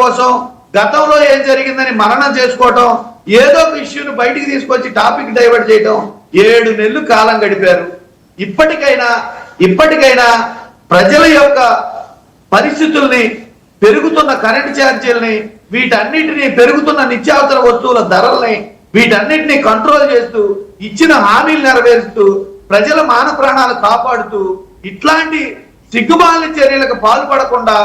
కోసం గతంలో ఏం జరిగిందని మననం చేసుకోవటం, ఏదో ఒక ఇష్యూని బయటికి తీసుకొచ్చి టాపిక్ డైవర్ట్ చేయటం 7 నెలలు కాలం గడిపారు. ఇప్పటికైనా ప్రజల యొక్క పరిస్థితుల్ని, పెరుగుతున్న కరెంటు ఛార్జీలని, వీటన్నిటిని, పెరుగుతున్న నిత్యావసర వస్తువుల ధరల్ని, వీటన్నిటిని కంట్రోల్ చేస్తూ, ఇచ్చిన హామీలు నెరవేరుస్తూ, ప్రజల మాన ప్రాణాలు కాపాడుతూ, ఇట్లాంటి సిగ్గుమాలిన చర్యలకు పాల్పడకుండా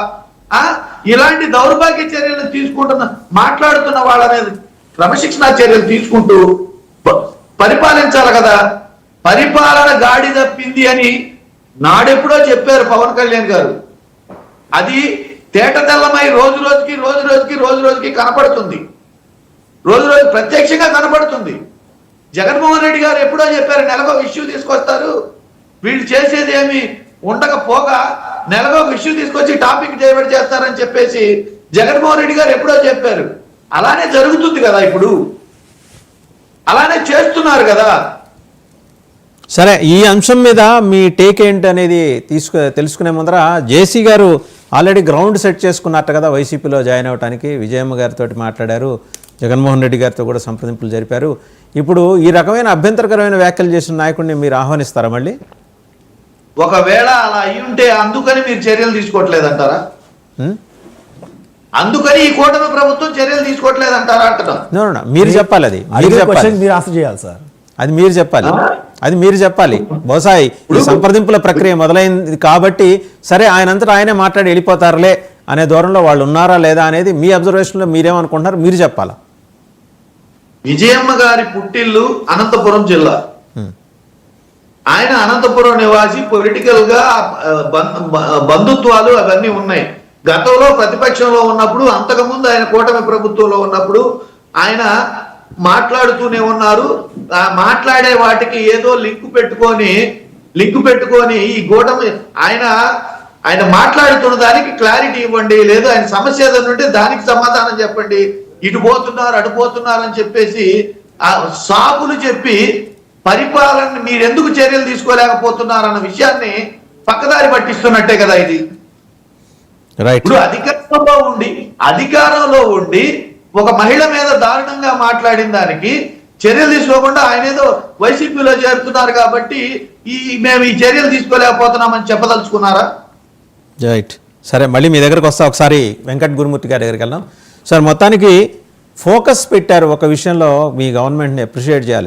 ఇలాంటి దౌర్భాగ్య చర్యలు మాట్లాడుతున్న వాళ్ళ మీద క్రమశిక్షణా చర్యలు తీసుకుంటూ పరిపాలించాలి కదా. పరిపాలన గాడి తప్పింది అని నాడెప్పుడో చెప్పారు పవన్ కళ్యాణ్ గారు. అది తేట తెల్లమై రోజు రోజుకి కనపడుతుంది. రోజు ప్రత్యక్షంగా కనపడుతుంది. జగన్మోహన్ రెడ్డి గారు ఎప్పుడో చెప్పారు, నెలకు ఒక ఇష్యూ తీసుకొస్తారు, వీళ్ళు చేసేది ఏమి ఉండకపోగా నెలకు ఒక ఇష్యూ తీసుకొచ్చి టాపిక్ డైవర్ట్ చేస్తారని చెప్పేసి జగన్మోహన్ రెడ్డి గారు ఎప్పుడో చెప్పారు. అలానే జరుగుతుంది కదా, ఇప్పుడు అలానే చేస్తున్నారు కదా. సరే, ఈ అంశం మీద మీ టేక్ ఏంటి అనేది తెలుసుకునే ముందర జేసీ గారు ఆల్రెడీ గ్రౌండ్ సెట్ చేసుకున్నట్టు కదా వైసీపీలో జాయిన్ అవ్వడానికి. విజయమ్మ గారితో మాట్లాడారు, జగన్మోహన్ రెడ్డి గారితో కూడా సంప్రదింపులు జరిపారు. ఇప్పుడు ఈ రకమైన అభ్యంతరకరమైన వ్యాఖ్యలు చేసిన నాయకుడిని మీరు ఆహ్వానిస్తారా మళ్ళీ? ఒకవేళ అలా అయి ఉంటే అందుకని మీరు చర్యలు తీసుకోవట్లేదంటారా? అందుకని ఈ కూటమి ప్రభుత్వం చర్యలు తీసుకోవట్లేదంటారా అంటున్నా. మీరు చెప్పాలి, అది మీరు చెప్పాలి, మీరు ఆన్సర్ చేయాలి సార్. అది మీరు చెప్పాలి. బహుశా ఈ సంప్రదింపుల ప్రక్రియ మొదలైంది కాబట్టి సరే ఆయనంతటా ఆయనే మాట్లాడి వెళ్ళిపోతారులే అనే దూరంలో వాళ్ళు ఉన్నారా లేదా అనేది మీ అబ్జర్వేషన్లో మీరేమనుకుంటున్నారు, మీరు చెప్పాలా. విజయమ్మ గారి పుట్టిల్లు అనంతపురం జిల్లా. ఆయన అనంతపురం నివాసి. పొలిటికల్ గా బంధుత్వాలు అవన్నీ ఉన్నాయి. గతంలో ప్రతిపక్షంలో ఉన్నప్పుడు, అంతకుముందు ఆయన కూటమి ప్రభుత్వంలో ఉన్నప్పుడు ఆయన మాట్లాడుతూనే ఉన్నారు. మాట్లాడే వాటికి ఏదో లింకు పెట్టుకొని ఈ కూటమి ఆయన మాట్లాడుతున్న దానికి క్లారిటీ ఇవ్వండి, లేదు ఆయన సమస్య ఏదైనా ఉంటే దానికి సమాధానం చెప్పండి, ఇటు పోతున్నారు అటు పోతున్నారు అని చెప్పేసి సాకులు చెప్పి పరిపాలన మీరెందుకు చర్యలు తీసుకోలేకపోతున్నారు అన్న విషయాన్ని పక్కదారి పట్టిస్తున్నట్టే కదా ఇది. ఇప్పుడు అధికారంలో ఉండి ఒక మహిళ మీద దారుణంగా మాట్లాడిన దానికి చర్యలు తీసుకోకుండా ఆయన ఏదో వైసీపీలో చేరుతున్నారు కాబట్టి మేము ఈ చర్యలు తీసుకోలేకపోతున్నామని చెప్పదలుచుకున్నారా? రైట్. సరే, మళ్ళీ మీ దగ్గరకు వస్తా. ఒకసారి వెంకట్ గురుమూర్తి గారి దగ్గరికి వెళ్దాం. సార్, మొత్తానికి ఫోకస్ పెట్టారు ఒక విషయంలో, మీ గవర్నమెంట్ని అప్రిషియేట్ చేయాలి.